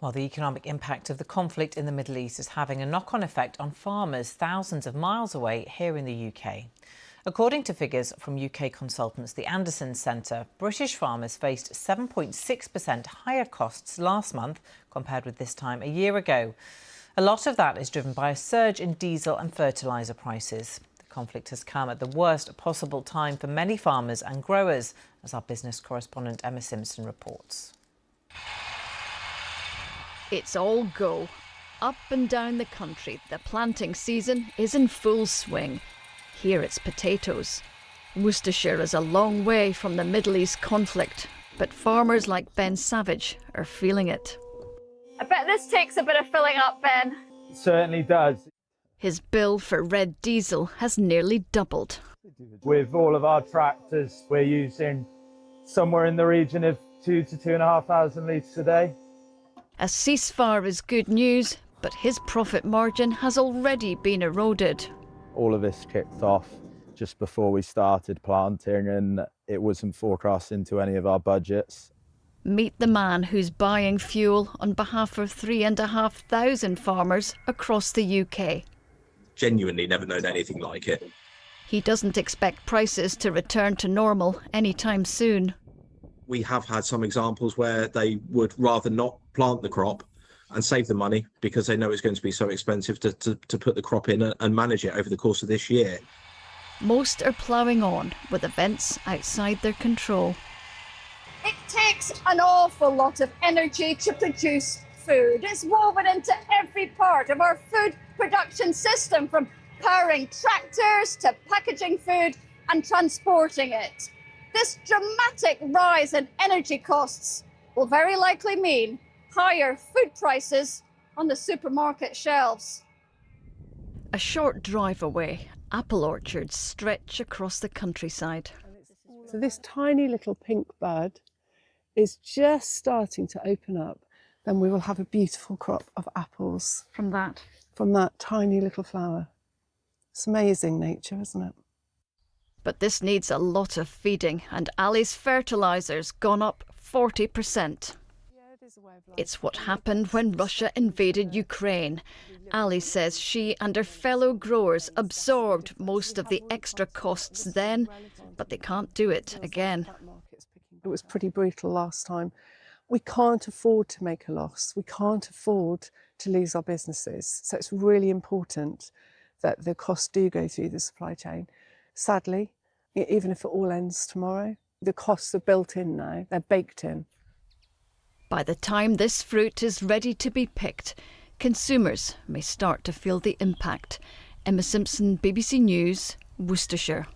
Well, the economic impact of the conflict in the Middle East is having a knock-on effect on farmers thousands of miles away here in the UK. According to figures from UK consultants the Anderson Centre, British farmers faced 7.6% higher costs last month compared with this time a year ago. A lot of that is driven by a surge in diesel and fertiliser prices. The conflict has come at the worst possible time for many farmers and growers, as our business correspondent Emma Simpson reports. It's all go. Up and down the country, the planting season is in full swing. Here it's potatoes. Worcestershire is a long way from the Middle East conflict, but farmers like Ben Savage are feeling it. I bet this takes a bit of filling up, Ben. It certainly does. His bill for red diesel has nearly doubled. With all of our tractors, we're using somewhere in the region of 2,000 to 2,500 litres a day. A ceasefire is good news, but his profit margin has already been eroded. All of this kicked off just before we started planting, and it wasn't forecast into any of our budgets. Meet the man who's buying fuel on behalf of 3,500 farmers across the UK. Genuinely never known anything like it. He doesn't expect prices to return to normal anytime soon. We have had some examples where they would rather not plant the crop and save the money because they know it's going to be so expensive to put the crop in and manage it over the course of this year. Most are ploughing on with events outside their control. It takes an awful lot of energy to produce food. It's woven into every part of our food production system, from powering tractors to packaging food and transporting it. This dramatic rise in energy costs will very likely mean higher food prices on the supermarket shelves. A short drive away, apple orchards stretch across the countryside. So this tiny little pink bud is just starting to open up. Then we will have a beautiful crop of apples From that tiny little flower. It's amazing nature, isn't it? But this needs a lot of feeding, and Ali's fertiliser's gone up 40%. It's what happened when Russia invaded Ukraine. Ali says she and her fellow growers absorbed most of the extra costs then, but they can't do it again. It was pretty brutal last time. We can't afford to make a loss. We can't afford to lose our businesses. So it's really important that the costs do go through the supply chain. Sadly, even if it all ends tomorrow, the costs are built in now, they're baked in. By the time this fruit is ready to be picked, consumers may start to feel the impact. Emma Simpson, BBC News, Worcestershire.